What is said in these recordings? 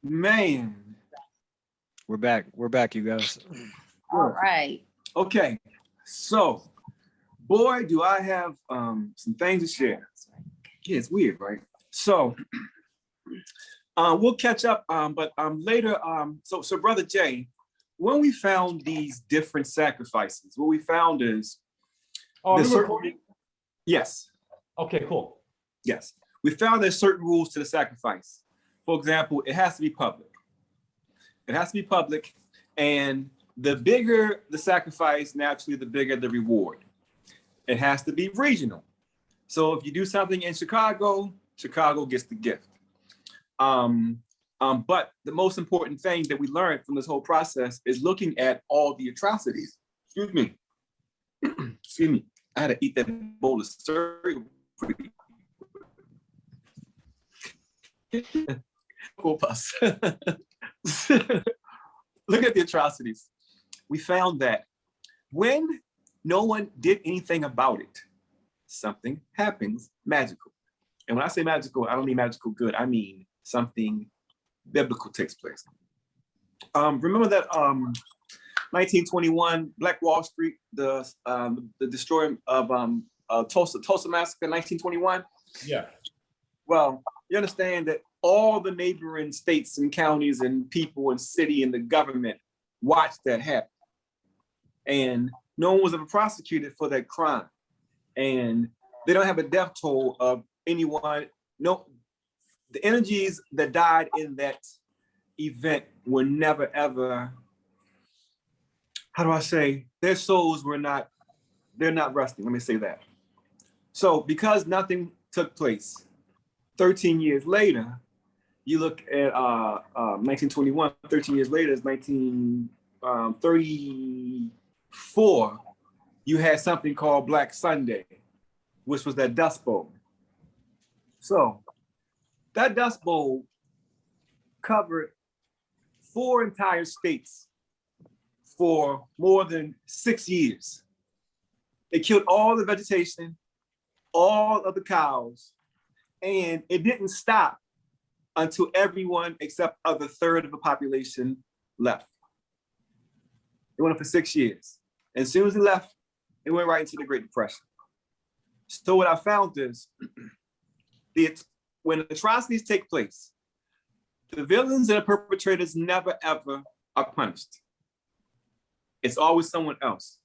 Man. We're back. We're back, you guys. All right. Okay. So, boy, do I have some things to share. Yeah, it's weird, right? So, we'll catch up, but later. So Brother Jay, when we found these different sacrifices, what we found is. Oh, are we recording? Yes. Okay, cool. Yes. We found there's certain rules to the sacrifice. For example, it has to be public. It has to be public, and the bigger the sacrifice, naturally, the bigger the reward. It has to be regional. So if you do something in Chicago, Chicago gets the gift. But the most important thing that we learned from this whole process is looking at all the atrocities. Excuse me. Excuse me. I had to eat that bowl of cereal. Look at the atrocities. We found that when no one did anything about it, something happens magical. And when I say magical, I don't mean magical good. I mean something biblical takes place. Remember that 1921 Black Wall Street, the destroying of Tulsa Massacre, 1921? Yeah. Well, you understand that all the neighboring states and counties and people and city and the government watched that happen. And no one was ever prosecuted for that crime. And they don't have a death toll of anyone. No, the energies that died in that event were never ever, how do I say, their souls were not, they're not resting. Let me say that. So because nothing took place, 13 years later, you look at 1921, 13 years later is 1934, you had something called Black Sunday, which was that Dust Bowl. So that Dust Bowl covered 4 entire states for more than 6 years. It killed all the vegetation, all of the cows, and it didn't stop until everyone except a third of the population left. It went on for 6 years. And as soon as it left, it went right into the Great Depression. So what I found is, when atrocities take place, the villains and the perpetrators never ever are punished. It's always someone else.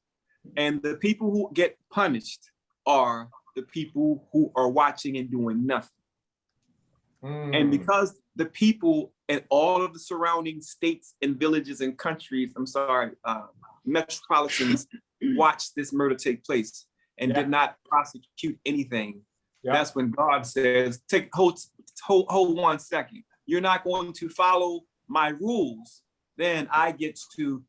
And the people who get punished are the people who are watching and doing nothing. And because the people in all of the surrounding states and villages and countries, metropolitans watched this murder take place and did not prosecute anything, that's when God says, hold 1 second. You're not going to follow my rules, then I get to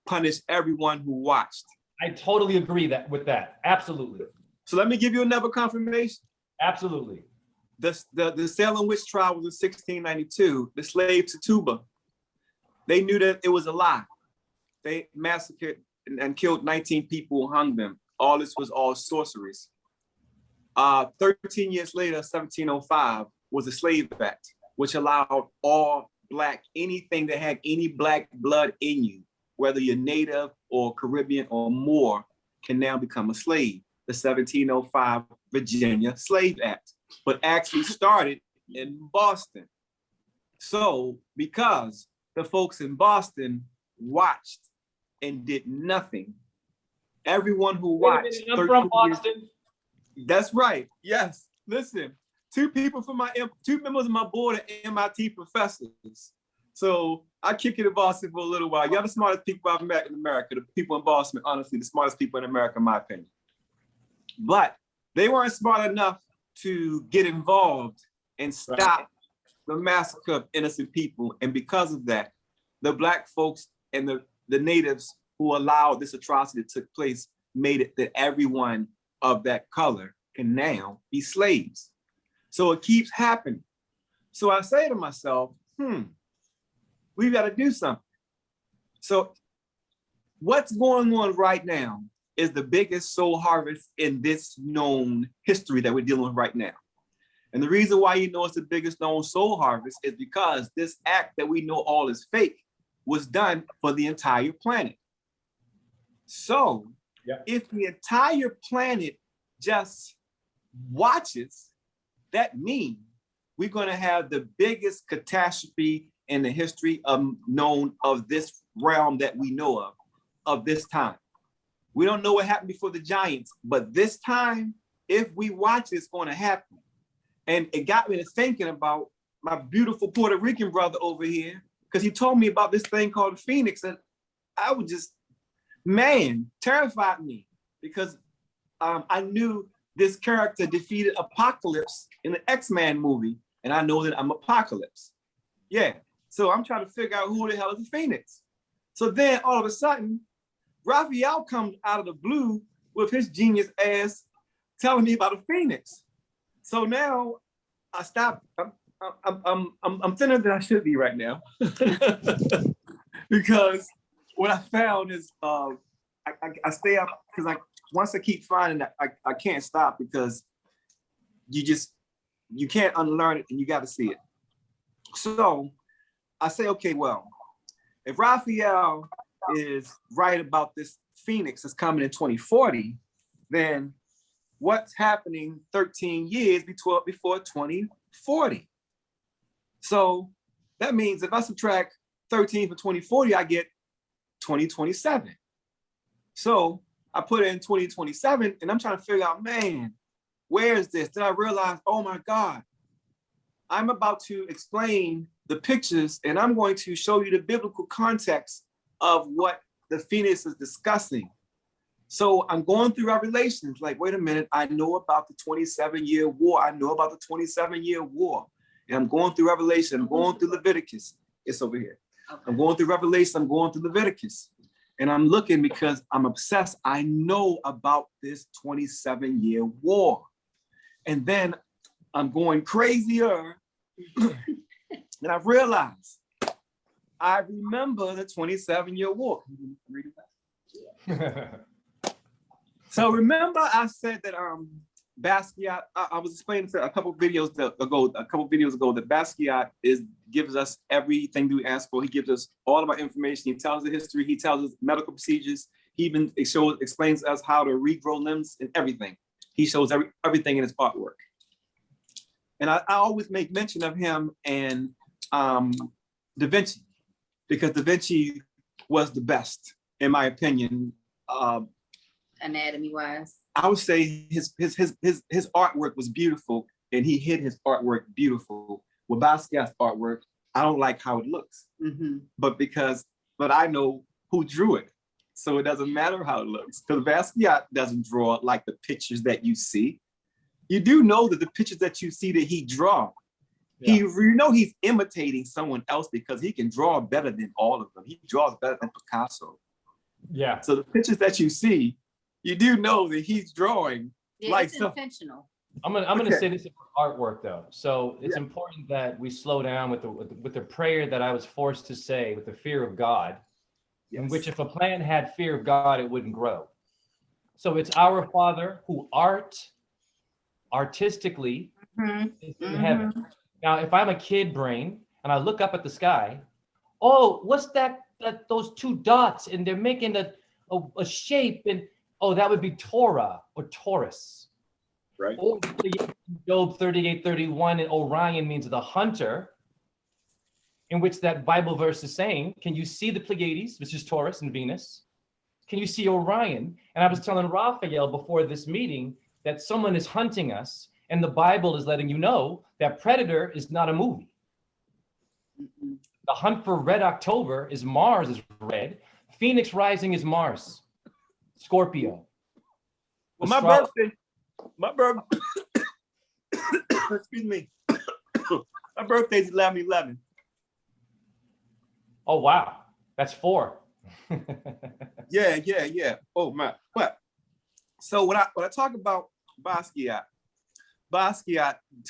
punish everyone who watched. I totally agree with that. Absolutely. So let me give you another confirmation. Absolutely. The Salem witch trial was in 1692. The slave Tituba, they knew that it was a lie. They massacred and killed 19 people, hung them. All this was all sorceries. 13 years later, 1705, was the Slave Act, which allowed all Black, anything that had any Black blood in you, whether you're Native or Caribbean or Moor, can now become a slave. The 1705 Virginia Slave Act, but actually started in Boston. So because the folks in Boston watched and did nothing, everyone who watched. I'm from Boston. That's right. Yes. Listen, two members of my board are MIT professors. So I kick it in Boston for a little while. Y'all the smartest people I've met in America. The people in Boston, honestly, the smartest people in America, in my opinion. But they weren't smart enough to get involved and stop the massacre of innocent people. And because of that, the Black folks and the natives who allowed this atrocity that took place made it that everyone of that color can now be slaves. So it keeps happening. So I say to myself, we've got to do something. So what's going on right now is the biggest soul harvest in this known history that we're dealing with right now. And the reason why you know it's the biggest known soul harvest is because this act that we know all is fake was done for the entire planet. So if the entire planet just watches, that means we're going to have the biggest catastrophe in the history of this realm that we know of this time. We don't know what happened before the giants, but this time, if we watch, it's going to happen. And it got me to thinking about my beautiful Puerto Rican brother over here, because he told me about this thing called the Phoenix, and I was just, man, terrified me, because I knew this character defeated Apocalypse in the X-Men movie, and I know that I'm Apocalypse. Yeah, so I'm trying to figure out who the hell is the Phoenix. So then all of a sudden, Raphael comes out of the blue with his genius ass telling me about the Phoenix. So now I stopped. I'm thinner than I should be right now, because what I found is I stay up because once I keep finding that I can't stop, because you can't unlearn it and you got to see it. So I say, okay, well, if Raphael is right about this Phoenix that's coming in 2040, then what's happening 13 years before 2040? So that means if I subtract 13 from 2040, I get 2027. So I put it in 2027 and I'm trying to figure out, man, where is this? Then I realized, oh my God, I'm about to explain the pictures and I'm going to show you the biblical context of what the Phoenix is discussing. So I'm going through Revelations, like, wait a minute, I know about the 27-year war. I know about the 27-year war. And I'm going through Revelation, I'm going through Leviticus. It's over here. Okay. I'm going through Revelation, I'm going through Leviticus. And I'm looking because I'm obsessed. I know about this 27-year war. And then I'm going crazier. And I realized, I remember the 27-year war. Read it back? So remember I said that Basquiat, I was explaining to a couple of videos ago that Basquiat gives us everything we ask for. He gives us all of our information. He tells the history. He tells us medical procedures. He even explains to us how to regrow limbs and everything. He shows everything in his artwork. And I always make mention of him and Da Vinci, because Da Vinci was the best, in my opinion. Anatomy wise, I would say his artwork was beautiful, and he hid his artwork beautiful. With Basquiat's artwork, I don't like how it looks, but I know who drew it, so it doesn't matter how it looks, because Basquiat doesn't draw like the pictures that you see. You do know that the pictures that you see that he draw, he's imitating someone else, because he can draw better than all of them. He draws better than Picasso. Yeah. So the pictures that you see, you do know that he's drawing like it's intentional. I'm gonna say this about artwork though. So it's important that we slow down with the prayer that I was forced to say, with the fear of God, in which if a plant had fear of God, it wouldn't grow. So it's our Father who artistically is in heaven. Now, if I'm a kid brain and I look up at the sky, oh, what's that those two dots, and they're making a shape, and oh, that would be Torah or Taurus. Right. Or Job 38:31, and Orion means the hunter, in which that Bible verse is saying, can you see the Pleiades, which is Taurus and Venus? Can you see Orion? And I was telling Raphael before this meeting that someone is hunting us, and the Bible is letting you know that Predator is not a movie. The hunt for Red October is Mars is red. Phoenix Rising is Mars. Scorpio. Well, my birthday, excuse me, my birthday's 11/11. Oh, wow. That's 4. Yeah. Oh, my. What? So when I talk about Basquiat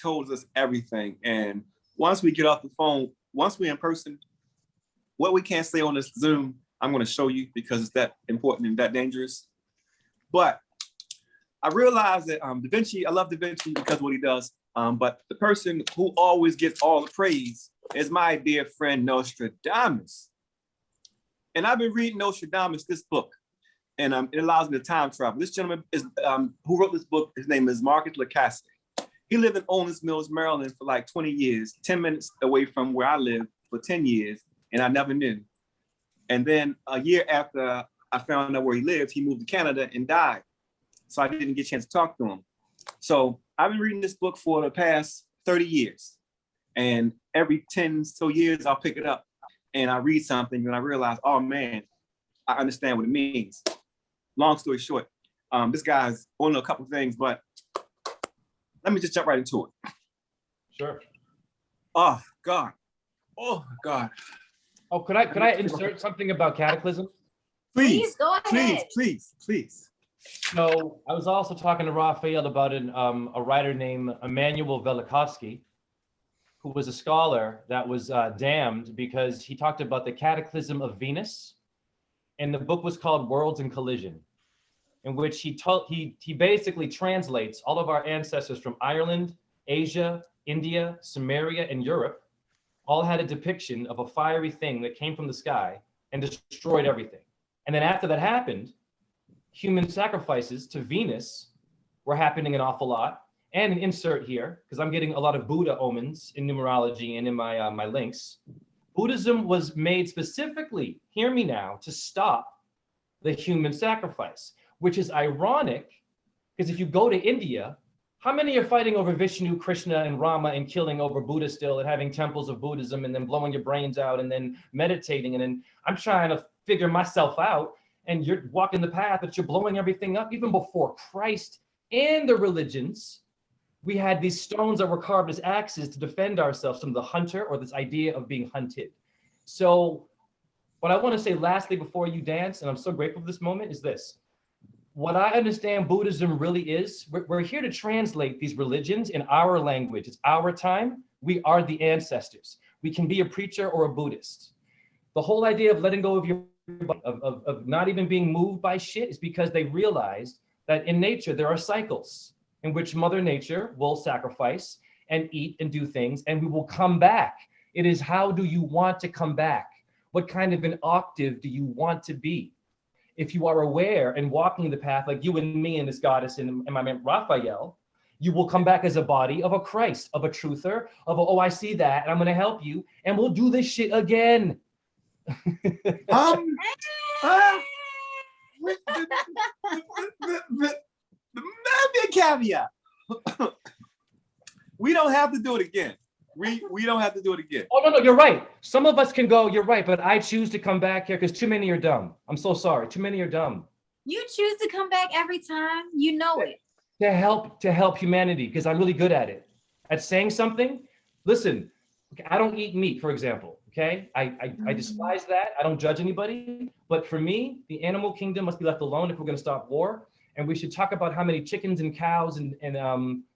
told us everything. And once we get off the phone, once we're in person, what we can't say on this Zoom, I'm going to show you, because it's that important and that dangerous. But I realized that Da Vinci, I love Da Vinci because of what he does. But the person who always gets all the praise is my dear friend Nostradamus. And I've been reading Nostradamus, this book, and it allows me to time travel. This gentleman is who wrote this book. His name is Marcus Lacasse. He lived in Owens Mills, Maryland for like 20 years, 10 minutes away from where I lived for 10 years, and I never knew. And then a year after I found out where he lived, he moved to Canada and died. So I didn't get a chance to talk to him. So I've been reading this book for the past 30 years. And every 10 so years, I'll pick it up and I read something and I realize, oh man, I understand what it means. Long story short, this guy's on a couple things, but let me just jump right into it. Sure. Oh God. Oh God. Oh, could I insert something about cataclysm? Please, go ahead. Please. So I was also talking to Raphael about a writer named Immanuel Velikovsky, who was a scholar that was damned because he talked about the cataclysm of Venus, and the book was called Worlds in Collision, in which he basically translates all of our ancestors from Ireland, Asia, India, Samaria, and Europe, all had a depiction of a fiery thing that came from the sky and destroyed everything. And then after that happened, human sacrifices to Venus were happening an awful lot. And an insert here, because I'm getting a lot of Buddha omens in numerology and in my my links. Buddhism was made specifically, hear me now, to stop the human sacrifice, which is ironic, because if you go to India, how many are fighting over Vishnu, Krishna, and Rama and killing over Buddha still and having temples of Buddhism and then blowing your brains out and then meditating? And then I'm trying to figure myself out and you're walking the path, but you're blowing everything up. Even before Christ and the religions, we had these stones that were carved as axes to defend ourselves from the hunter or this idea of being hunted. So what I want to say lastly before you dance, and I'm so grateful for this moment, is this. What I understand Buddhism really is, we're here to translate these religions in our language. It's our time. We are the ancestors. We can be a preacher or a Buddhist. The whole idea of letting go of your of not even being moved by shit is because they realized that in nature there are cycles in which Mother Nature will sacrifice and eat and do things, and we will come back. It is, how do you want to come back? What kind of an octave do you want to be? If you are aware and walking the path like you and me and this goddess and my man Raphael, you will come back as a body of a Christ, of a truther, of a, oh, I see that, and I'm gonna help you, and we'll do this shit again. Maybe a caveat. We don't have to do it again. We don't have to do it again. Oh, no, you're right. Some of us can go, you're right, but I choose to come back here because too many are dumb. I'm so sorry. Too many are dumb. You choose to come back every time. You know it. To help humanity, because I'm really good at it. At saying something. Listen, I don't eat meat, for example. Okay, I despise that. I don't judge anybody. But for me, the animal kingdom must be left alone if we're going to stop war. And we should talk about how many chickens and cows and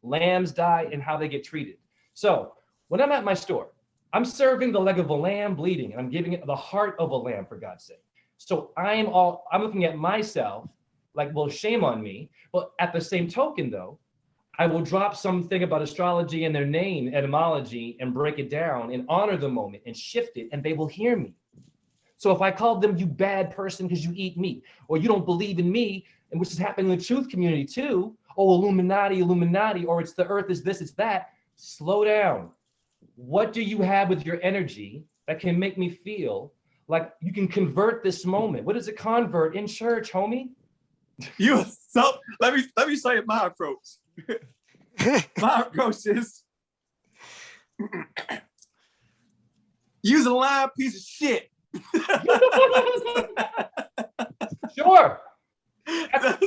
lambs die and how they get treated. So when I'm at my store, I'm serving the leg of a lamb bleeding, and I'm giving it the heart of a lamb, for God's sake. So I'm looking at myself like, well, shame on me. But at the same token, though, I will drop something about astrology and their name, etymology, and break it down and honor the moment and shift it, and they will hear me. So if I called them, you bad person because you eat meat, or you don't believe in me, and which is happening in the truth community too, oh, Illuminati, or it's the earth is this, it's that, slow down. What do you have with your energy that can make me feel like you can convert this moment? What is a convert in church, homie? Let me say my approach. My approach is use a lying piece of shit. Sure. That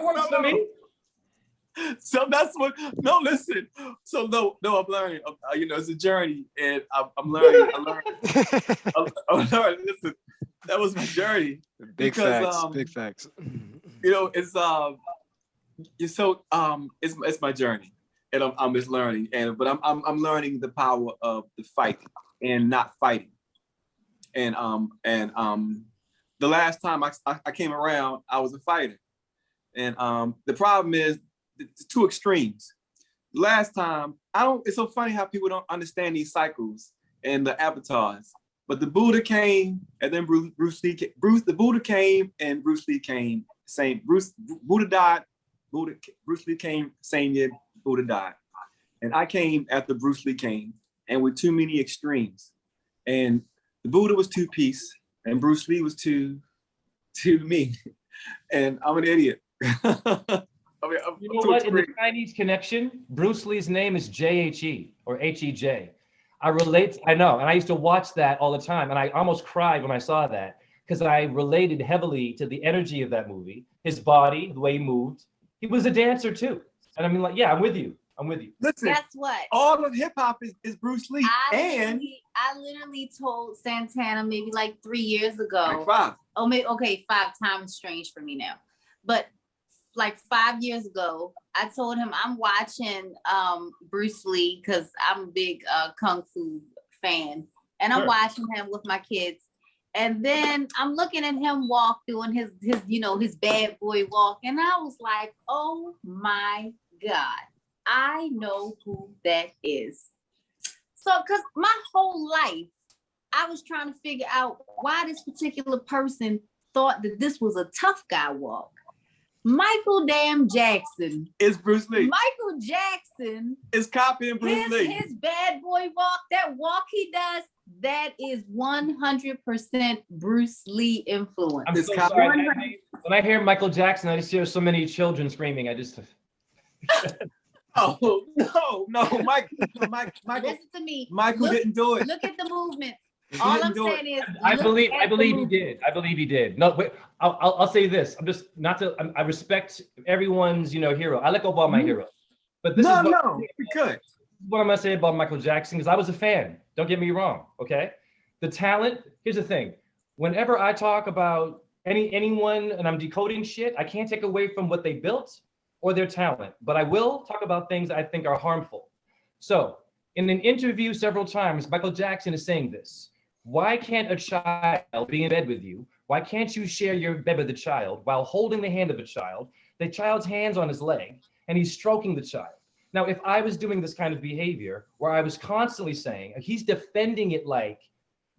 works for me. So that's what. No, listen. So no, I'm learning. It's a journey, and I'm learning. I'm learning. Listen, that was my journey. Big facts. Big facts. It's my journey, and I'm just learning. But I'm learning the power of the fight and not fighting. And the last time I came around, I was a fighter. And the problem is the two extremes. Last time, it's so funny how people don't understand these cycles and the avatars. But the Buddha came, and then Bruce Lee. The Buddha came, and Bruce Lee came. Buddha died. Bruce Lee came same year. Buddha died, and I came after Bruce Lee came, and with too many extremes. And the Buddha was two piece, and Bruce Lee was two me, and I'm an idiot. You know what? In the Chinese connection, Bruce Lee's name is J-H-E or H-E-J. I know, and I used to watch that all the time, and I almost cried when I saw that because I related heavily to the energy of that movie, his body, the way he moved. He was a dancer too, and I mean, like, yeah, I'm with you. Listen, guess what? All of hip hop is Bruce Lee, I literally told Santana maybe like 3 years ago. Like 5. Oh, maybe okay, 5 times strange for me now, but like 5 years ago, I told him I'm watching Bruce Lee because I'm a big kung fu fan, and I'm watching him with my kids. And then I'm looking at him walk, doing his his bad boy walk, and I was like, oh my God, I know who that is. So, because my whole life, I was trying to figure out why this particular person thought that this was a tough guy walk. Michael damn Jackson is Bruce Lee. Michael Jackson is copying Bruce Lee. His bad boy walk, that walk he does, that is 100% Bruce Lee influence. I'm so sorry. When I hear Michael Jackson, I just hear so many children screaming. Oh no, Michael. Listen to me. Michael didn't do it. Look at the movement. All I'm saying is, I believe he did. I believe he did. No, wait. I'll say this. I'm just not to. I respect everyone's hero. I let go of all my heroes, but this is what I'm gonna say about Michael Jackson, because I was a fan. Don't get me wrong. Okay, the talent. Here's the thing. Whenever I talk about anyone and I'm decoding shit, I can't take away from what they built or their talent, but I will talk about things I think are harmful. So in an interview several times, Michael Jackson is saying this. Why can't a child be in bed with you? Why can't you share your bed with the child while holding the hand of the child's hand's on his leg, and he's stroking the child? Now, if I was doing this kind of behavior where I was constantly saying, he's defending it like,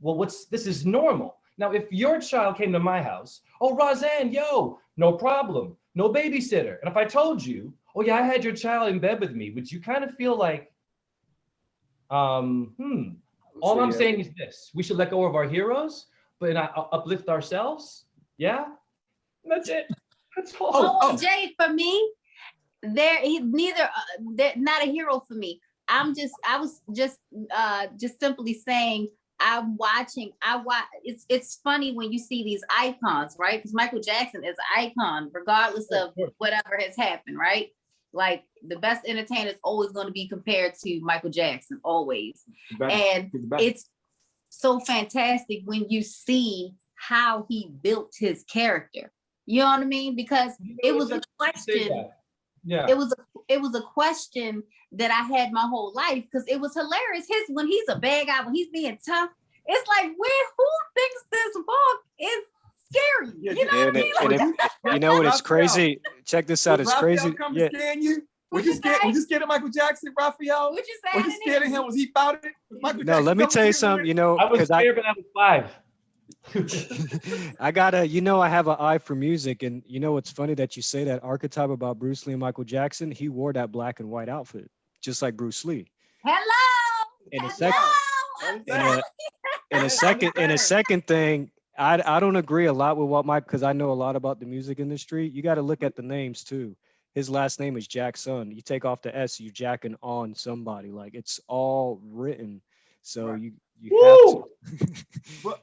well, this is normal. Now, if your child came to my house, oh, Rawzen, yo, no problem, no babysitter. And if I told you, oh yeah, I had your child in bed with me, would you kind of feel like, all I'm saying is this: we should let go of our heroes, but not uplift ourselves. Yeah, that's it. That's all. Jay, for me, they're not a hero for me. I was just simply saying it's funny when you see these icons, right? Because Michael Jackson is an icon, regardless of whatever has happened, right? Like the best entertainer is always going to be compared to Michael Jackson, always. And it's so fantastic when you see how he built his character. You know what I mean? Because it was a question. Yeah. It was a question that I had my whole life, because it was hilarious. When he's a bad guy, when he's being tough, it's like, who thinks this book is scary? You know what I mean? You know what? It's crazy. Check this out. It's crazy. To scare you? Was you scared of Michael Jackson, Raphael? What you say? Was you scared of him? Was he about it? No, let me tell you something. I was scared when I was 5. I have an eye for music, and what's funny that you say that archetype about Bruce Lee and Michael Jackson. He wore that black and white outfit, just like Bruce Lee. In a second thing, I don't agree a lot with what because I know a lot about the music industry. You got to look at the names too. His last name is Jackson. You take off the S, you jacking on somebody. Like, it's all written. So you have to.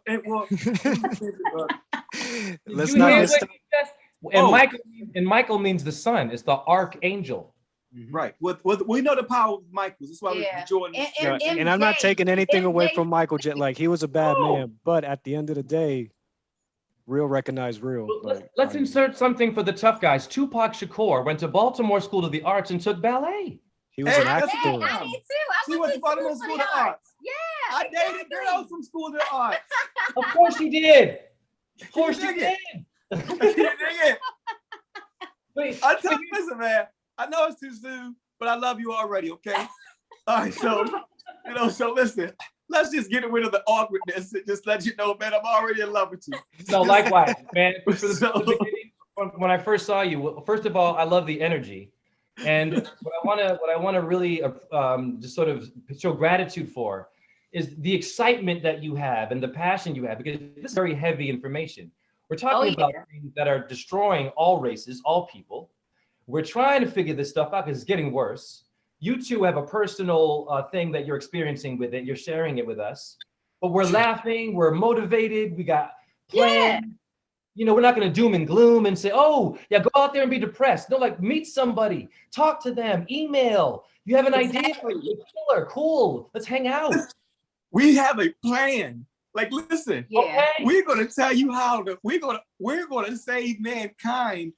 Let's not. And Michael means the sun. It's the archangel. Right. We know the power of Michael. That's why we're Jordan. And I'm not taking anything away from Michael. Like, he was a bad man, but at the end of the day, real recognize real. Let's insert something for the tough guys. Tupac Shakur went to Baltimore School of the Arts and took ballet. He was an actor. I did too. She went to Baltimore School of the Arts. Yeah. I dated girls from School of the Arts. Of course she did. Of course she did. Listen, man. I know it's too soon, but I love you already, okay? All right, so, so listen, let's just get rid of the awkwardness and just let you know, man, I'm already in love with you. No, likewise, man. So- The beginning, when I first saw you, first of all, I love the energy. And what I want to really just sort of show gratitude for is the excitement that you have and the passion you have, because this is very heavy information. We're talking about things that are destroying all races, all people. We're trying to figure this stuff out because it's getting worse. You two have a personal thing that you're experiencing with it. You're sharing it with us, but we're laughing. We're motivated. We got plans. Yeah. You know, we're not going to doom and gloom and say, oh, yeah, go out there and be depressed. No, like meet somebody, talk to them, email. You have an idea? Killer, cool. Let's hang out. We have a plan. Like, listen, we're going to tell you how to, we're going to save mankind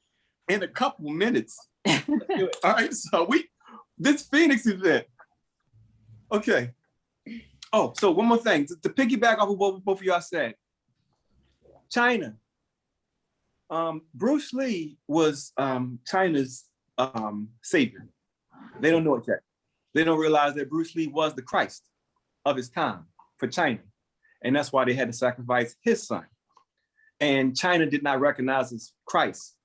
in a couple minutes. All right. So this Phoenix event. Okay. Oh, so one more thing to piggyback off of what both of y'all said. China. Bruce Lee was China's savior. They don't know it yet. They don't realize that Bruce Lee was the Christ of his time for China. And that's why they had to sacrifice his son. And China did not recognize his Christ.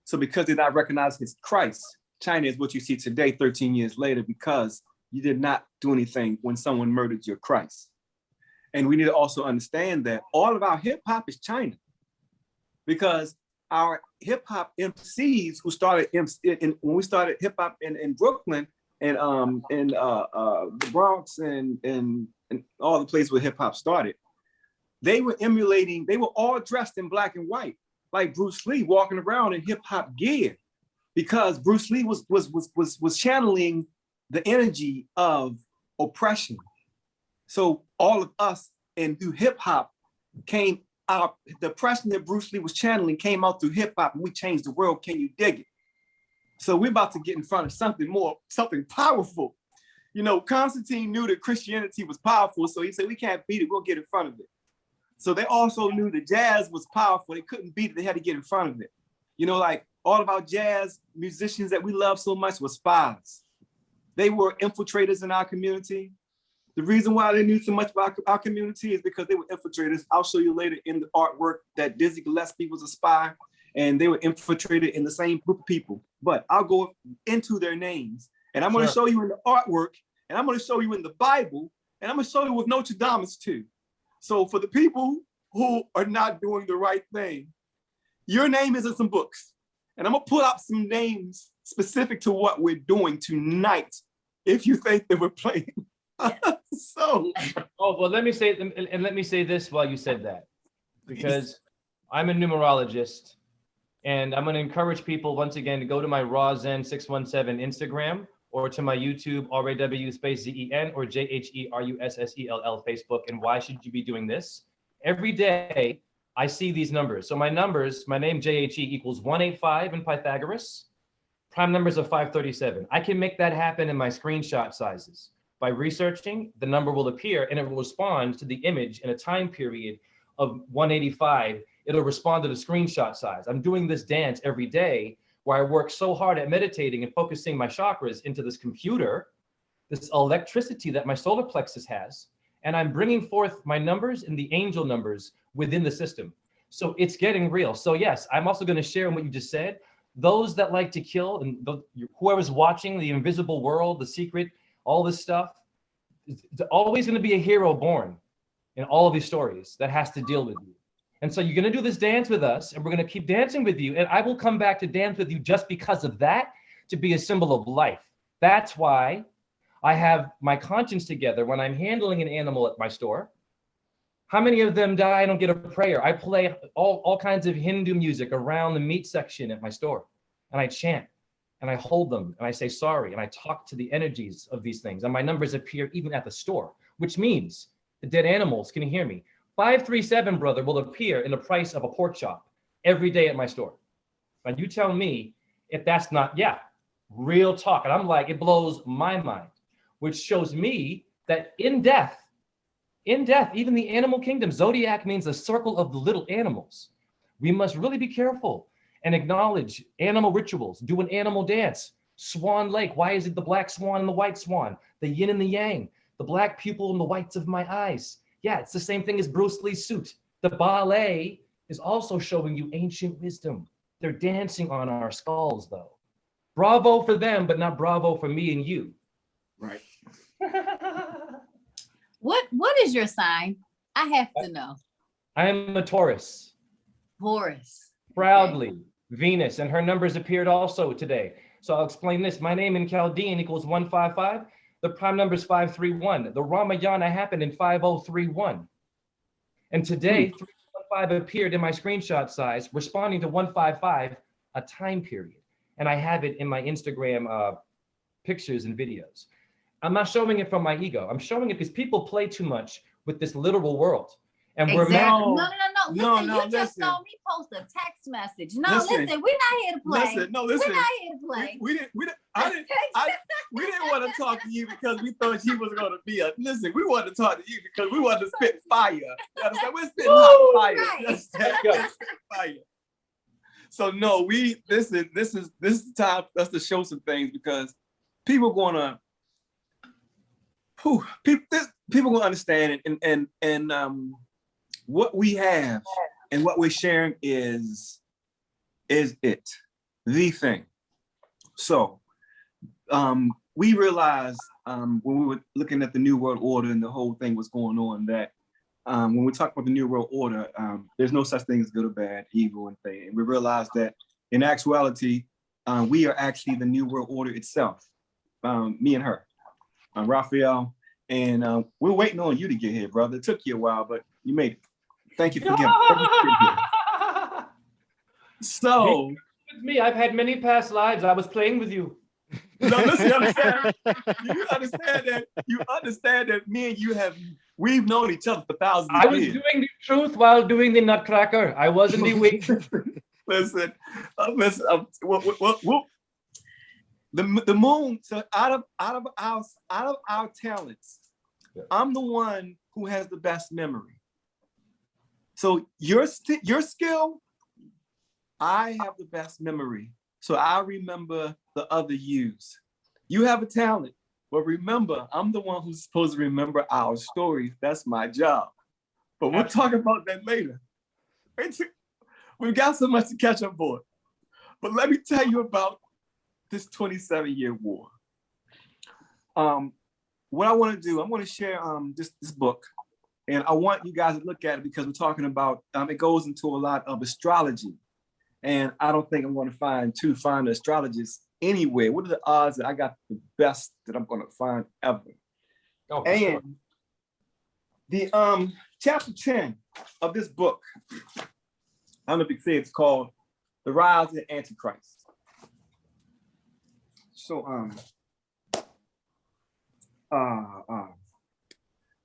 So because they did not recognize his Christ, China is what you see today, 13 years later, because you did not do anything when someone murdered your Christ. And we need to also understand that all of our hip hop is China. Because our hip hop MCs who started when we started hip hop in Brooklyn and the Bronx and all the places where hip hop started, they were emulating. They were all dressed in black and white, like Bruce Lee, walking around in hip hop gear, because Bruce Lee was channeling the energy of oppression. So all of us and through hip hop came. The oppression that Bruce Lee was channeling came out through hip hop, and we changed the world. Can you dig it? So we're about to get in front of something powerful. You know, Constantine knew that Christianity was powerful, so he said, we can't beat it, we'll get in front of it. So they also knew that jazz was powerful. They couldn't beat it, they had to get in front of it. You know, like all of our jazz musicians that we love so much were spies. They were infiltrators in our community. The reason why they knew so much about our community is because they were infiltrators. I'll show you later in the artwork that Dizzy Gillespie was a spy, and they were infiltrated in the same group of people. But I'll go into their names, and I'm going to show you in the artwork, and I'm going to show you in the Bible, and I'm going to show you with Notre Dame too. So for the people who are not doing the right thing, your name is in some books, and I'm going to pull out some names specific to what we're doing tonight, if you think that we're playing. Well, let me say this while you said that, because I'm a numerologist, and I'm going to encourage people once again to go to my Rawzen 617 Instagram, or to my YouTube RAW_ZEN or JHERUSSELL Facebook. And why should you be doing this? Every day I see these numbers. So my numbers, my name JHE equals 185 in Pythagoras, prime numbers of 537. I can make that happen in my screenshot sizes. By researching, the number will appear and it will respond to the image in a time period of 185. It'll respond to the screenshot size. I'm doing this dance every day where I work so hard at meditating and focusing my chakras into this computer, this electricity that my solar plexus has, and I'm bringing forth my numbers and the angel numbers within the system. So it's getting real. So yes, I'm also going to share in what you just said. Those that like to kill and whoever's watching the invisible world, the secret, all this stuff, there's always going to be a hero born in all of these stories that has to deal with you. And so you're going to do this dance with us, and we're going to keep dancing with you. And I will come back to dance with you just because of that, to be a symbol of life. That's why I have my conscience together when I'm handling an animal at my store. How many of them die? I don't get a prayer. I play all kinds of Hindu music around the meat section at my store, and I chant. And I hold them and I say sorry and I talk to the energies of these things. And my numbers appear even at the store, which means the dead animals can hear me. 537, brother, will appear in the price of a pork chop every day at my store. Now you tell me if that's not, real talk. And I'm like, it blows my mind, which shows me that in death, even the animal kingdom, zodiac means the circle of the little animals. We must really be careful and acknowledge animal rituals, do an animal dance. Swan Lake, why is it the black swan and the white swan? The yin and the yang, the black pupil and the whites of my eyes. Yeah, it's the same thing as Bruce Lee's suit. The ballet is also showing you ancient wisdom. They're dancing on our skulls, though. Bravo for them, but not bravo for me and you. Right. What is your sign? I have to know. I am a Taurus. Taurus. Proudly, Okay. Venus, and her numbers appeared also today. So I'll explain this. My name in Chaldean equals 155. The prime number is 531. The Ramayana happened in 5031. And today, 315 appeared in my screenshot size, responding to 155, a time period. And I have it in my Instagram pictures and videos. I'm not showing it from my ego. I'm showing it because people play too much with this literal world. And we're Exactly. mad. No. Listen, No, you just listen. saw me post a text message. No, Listen. listen, we're not here to play. Listen, no, We're listen. not here to play. We didn't, we didn't want to talk to you because we thought you was going to be listen, we wanted to talk to you because we wanted to spit fire. You understand? We're spitting hot fire. Right. You understand? We're spitting fire. So no, this is the time for us to show some things because people gonna understand it and what we have and what we're sharing is it, the thing. So we realized when we were looking at the New World Order and the whole thing was going on that when we talk about the New World Order, there's no such thing as good or bad, evil and thing. And we realized that in actuality, we are actually the New World Order itself, me and her, Raphael. And we're waiting on you to get here, brother. It took you a while, but you made it. Thank you for getting here. So, With me, I've had many past lives. I was playing with you. no, listen, you understand? You understand that me and you we've known each other for thousands I of was years. doing the truth while doing the nutcracker. I wasn't the witch. Listen, the moon. So out of our talents, I'm the one who has the best memory. So your skill, I have the best memory. So I remember the other yous. You have a talent, but remember, I'm the one who's supposed to remember our stories. That's my job. But we'll talk about that later. We've got so much to catch up for. But let me tell you about this 27-year war. What I want to do, I'm going to share this book. And I want you guys to look at it because we're talking about, it goes into a lot of astrology. And I don't think I'm going to find two fine astrologists anywhere. What are the odds that I got the best that I'm going to find ever? Oh, and sure. The chapter 10 of this book, I don't know if you can say it's called The Rise of the Antichrist. So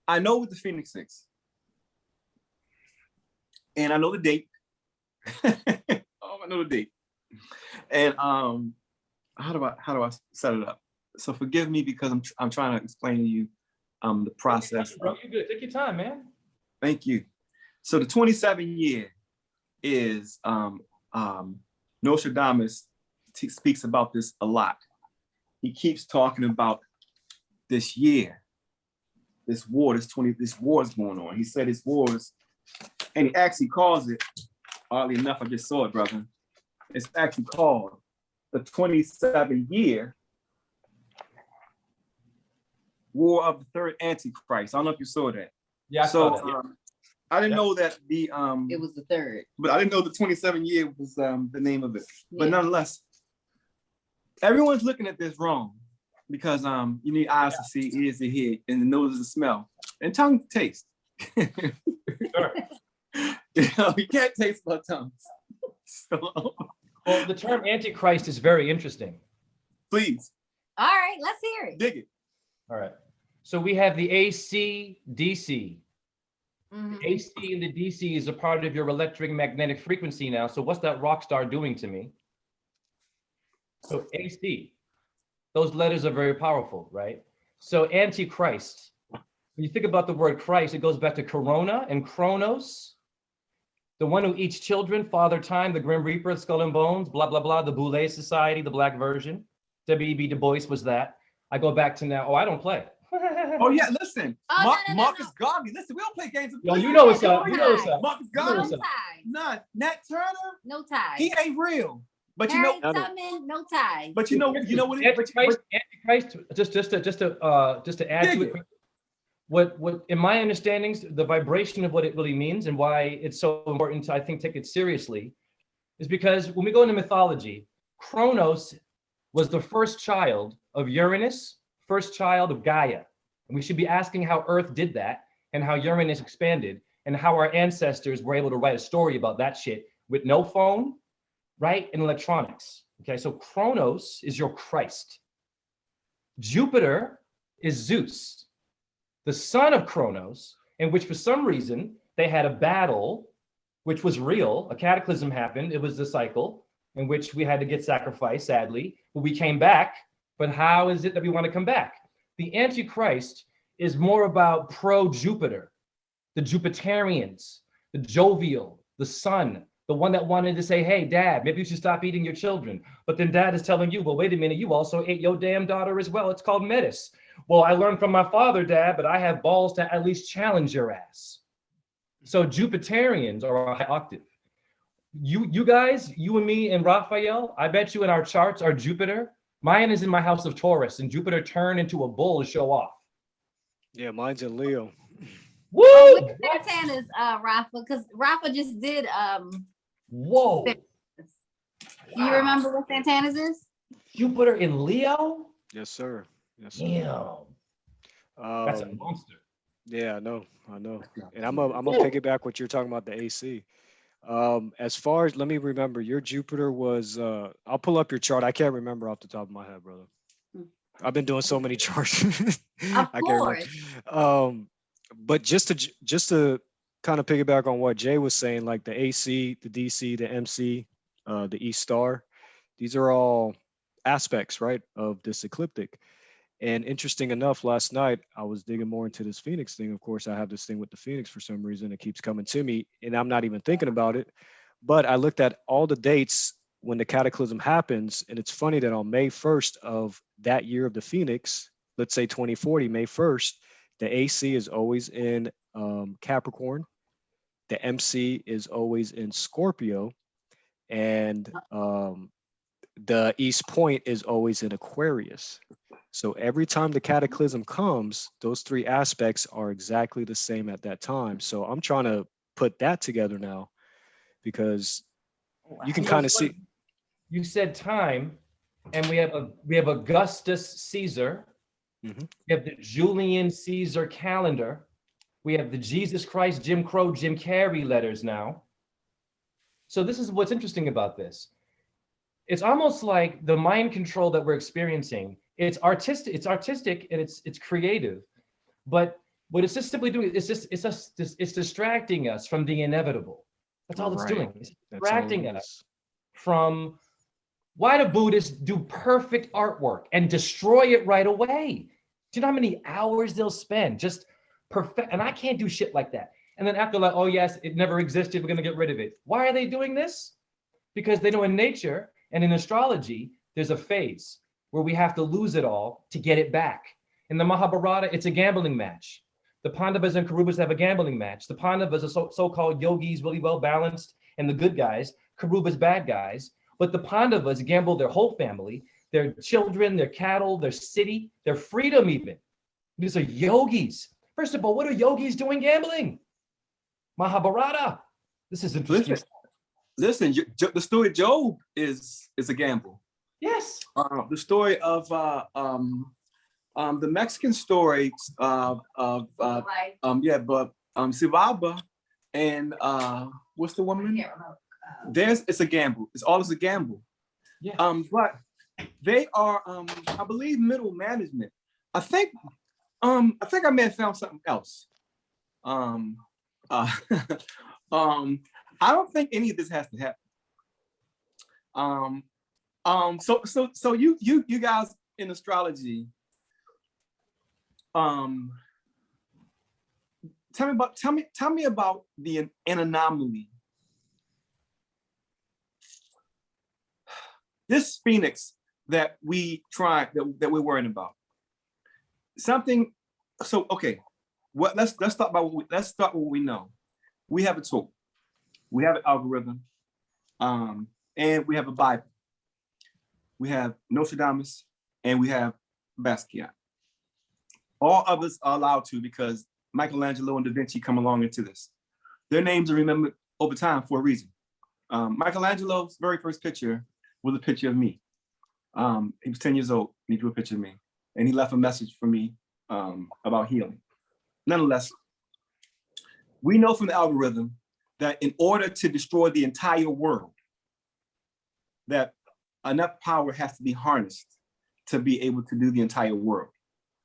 I know what the Phoenix is. And I know the date. I know the date. And how do I set it up? So forgive me because I'm trying to explain to you the process. Bro, you're good. Take your time, man. Thank you. So the 27-year is Nostradamus speaks about this a lot. He keeps talking about this year, this war is going on. He said it's wars, and he actually calls it, oddly enough, I just saw it, brother. It's actually called the 27-year War of the Third Antichrist. I don't know if you saw that. Yeah, I saw that. Yeah. I didn't know that It was the third. but I didn't know the 27-year was the name of it. But Yeah. nonetheless, everyone's looking at this wrong because you need eyes to see, ears to hear, and the nose to smell, and tongue to taste. Sure. You can't taste my tongues. So Well, the term Antichrist is very interesting. please All right, let's hear it. dig it. All right. So we have the AC, DC. Mhm. AC and the DC is a part of your electromagnetic frequency now. So what's that rock star doing to me? So AC, those letters are very powerful, right? So Antichrist, when you think about the word Christ, it goes back to Corona and Chronos, the one who eats children, Father Time, the Grim Reaper, Skull and Bones, blah, blah, blah, the Boule Society, the black version. W.E.B. Du Bois was that. I go back to now. Oh, I don't play. Oh yeah, listen, Oh, no. Marcus Garvey. Listen, we don't play games. Yo, you know what's up. You know what's up. Marcus You know Garvey. what's No up. tie. None. Nat Turner. No tie. He ain't real. But you know, Harriet Tubman, no tie. but you know what? Antichrist. Just to add to it. What in my understandings, the vibration of what it really means and why it's so important to, I think, take it seriously, is because when we go into mythology, Kronos was the first child of Uranus, first child of Gaia. And we should be asking how Earth did that and how Uranus expanded and how our ancestors were able to write a story about that shit with no phone, right? And electronics. Okay, so Kronos is your Christ. Jupiter is Zeus, the son of Kronos, in which for some reason they had a battle, which was real. A cataclysm happened. It was the cycle in which we had to get sacrificed, sadly, but we came back. But how is it that we want to come back? The Antichrist is more about pro-Jupiter, the Jupiterians, the jovial, the sun, the one that wanted to say, hey, dad, maybe you should stop eating your children. But then dad is telling you, well, wait a minute, you also ate your damn daughter as well. It's called Metis. Well, I learned from my father, dad, but I have balls to at least challenge your ass. So Jupiterians are a high octave. You guys, you and me and Raphael, I bet you in our charts are Jupiter. Mine is in my house of Taurus, and Jupiter turned into a bull to show off. Yeah, mine's in Leo. Woo! Where's Santana's, Rafa? Because Rafa just did Whoa. You remember what Santana's is? Jupiter in Leo? Yes, sir. Yes, sir. Damn. That's a monster. Yeah, I know. And I'm gonna piggyback what you're talking about, the AC. As far as, let me remember, your Jupiter was, I'll pull up your chart. I can't remember off the top of my head, brother. I've been doing so many charts. Of course. But just to kind of piggyback on what Jay was saying, like the AC, the DC, the MC, the E star, these are all aspects, right, of this ecliptic. And interesting enough, last night I was digging more into this Phoenix thing. Of course, I have this thing with the Phoenix for some reason. It keeps coming to me and I'm not even thinking about it. But I looked at all the dates when the cataclysm happens. And it's funny that on May 1st of that year of the Phoenix, let's say 2040, May 1st, the AC is always in Capricorn. The MC is always in Scorpio. And the East Point is always in Aquarius. So every time the cataclysm comes, those three aspects are exactly the same at that time. So I'm trying to put that together now because you can kind of see. You said time, and we have Augustus Caesar. Mm-hmm. We have the Julian Caesar calendar. We have the Jesus Christ, Jim Crow, Jim Carrey letters now. So this is what's interesting about this. It's almost like the mind control that we're experiencing. It's artistic and it's creative, but what it's just simply doing is it's distracting us from the inevitable. That's all it's doing. It's distracting us from, why do Buddhists do perfect artwork and destroy it right away? Do you know how many hours they'll spend just perfect? And I can't do shit like that. And then after, like, oh yes, it never existed, we're gonna get rid of it. Why are they doing this? Because they know in nature and in astrology, there's a phase where we have to lose it all to get it back. In the Mahabharata, it's a gambling match. The Pandavas and Kauravas have a gambling match. The Pandavas are so-called yogis, really well balanced, and the good guys. Kauravas, bad guys. But the Pandavas gamble their whole family, their children, their cattle, their city, their freedom even. These are yogis. First of all, what are yogis doing gambling? Mahabharata. This is interesting. Listen, the story of Job is a gamble. Yes. The story of the Mexican story of Sibaba and what's the woman? It's a gamble. It's always a gamble. Yeah. But they are I believe middle management. I think I may have found something else. I don't think any of this has to happen. So you guys in astrology, tell me about an anomaly. This Phoenix, that we're worrying about. Something. So okay, let's start with what we know. We have a tool, we have an algorithm, and we have a Bible. We have Nostradamus, and we have Basquiat. All others are allowed to because Michelangelo and Da Vinci come along into this. Their names are remembered over time for a reason. Michelangelo's very first picture was a picture of me. He was 10 years old and he drew a picture of me. And he left a message for me about healing. Nonetheless, we know from the algorithm that in order to destroy the entire world, that enough power has to be harnessed to be able to do the entire world.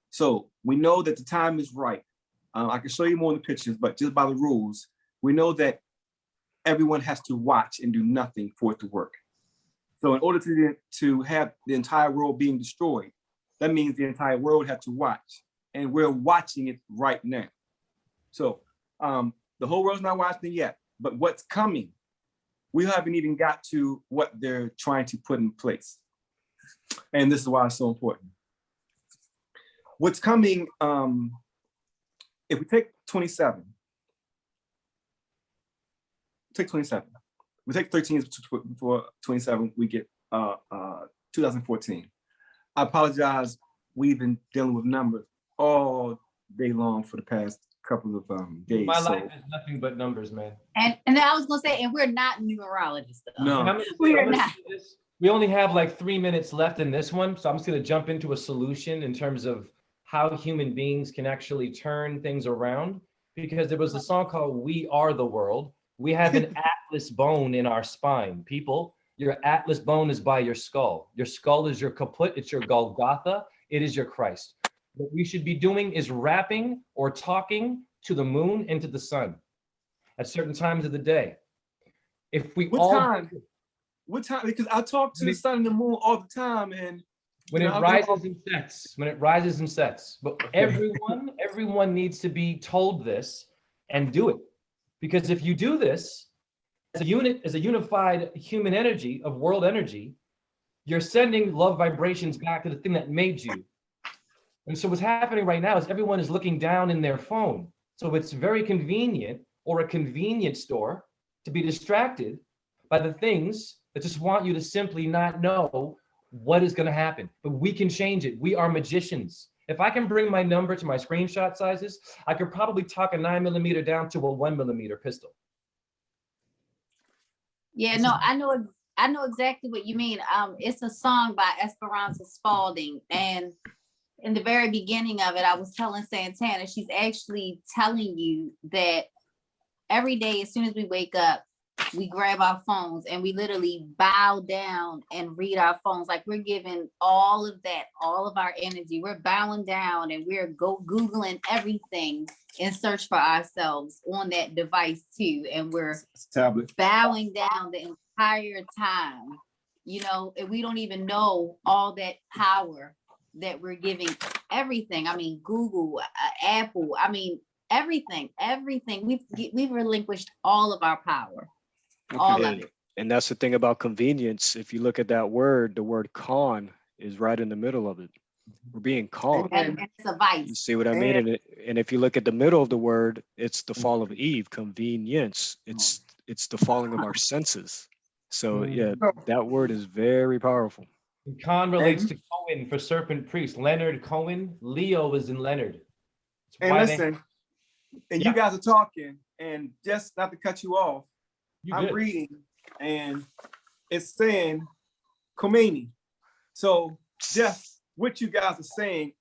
So we know that the time is right. I can show you more in the pictures, but just by the rules, we know that everyone has to watch and do nothing for it to work. So in order to have the entire world being destroyed, that means the entire world had to watch. And we're watching it right now. So the whole world's not watching yet, but what's coming, we haven't even got to what they're trying to put in place. And this is why it's so important. What's coming, if we take 27, we take 13 years before 27, we get 2014. I apologize, we've been dealing with numbers all day long for the past couple of days. My life is nothing but numbers, man. And I was gonna say, and we're not numerologists though. No, we are not. We only have like 3 minutes left in this one, so I'm just gonna jump into a solution in terms of how human beings can actually turn things around. Because there was a song called "We Are the World." We have an atlas bone in our spine. People, your atlas bone is by your skull. Your skull is your kaput, it's your Golgotha, it is your Christ. What we should be doing is rapping or talking to the moon and to the sun at certain times of the day. If we What time? Because I talk to the sun and the moon all the time, and when it rises and sets, when it rises and sets. But everyone needs to be told this and do it. Because if you do this as a unit, as a unified human energy of world energy, you're sending love vibrations back to the thing that made you. And so what's happening right now is everyone is looking down in their phone. So it's very convenient, or a convenience store, to be distracted by the things that just want you to simply not know what is going to happen. But we can change it. We are magicians. If I can bring my number to my screenshot sizes, I could probably talk a 9mm down to a 1mm pistol. Yeah, no, I know exactly what you mean. It's a song by Esperanza Spalding, and in the very beginning of it, I was telling Santana, she's actually telling you that every day, as soon as we wake up, we grab our phones and we literally bow down and read our phones. Like we're giving all of that, all of our energy. We're bowing down and we're Googling everything in search for ourselves on that device too. And we're bowing down the entire time, you know, and we don't even know all that power that we're giving everything. I mean, Google, Apple, I mean, everything. We've relinquished all of our power. All of it. And that's the thing about convenience. If you look at that word, the word con is right in the middle of it. We're being conned. And it's a vice. You see what I mean? And if you look at the middle of the word, it's the fall of Eve, convenience. It's the falling of our senses. So yeah, that word is very powerful. Con relates to Cohen for serpent priest. Leonard Cohen. Leo is in Leonard. And listen, you guys are talking, and just not to cut you off, I'm reading, and it's saying Khomeini. So just what you guys are saying,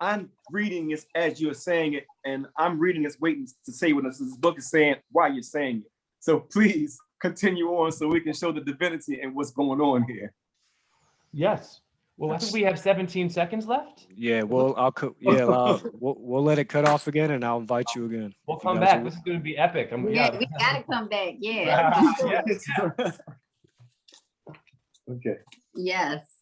I'm reading it as you're saying it, and I'm reading this waiting to say what this book is saying while you're saying it. So please continue on so we can show the divinity and what's going on here. Yes. Well, I think we have 17 seconds left. Yeah, well, we'll let it cut off again, and I'll invite you again. We'll come back. This is going to be epic. We gotta come back. Yeah. Okay. Yes.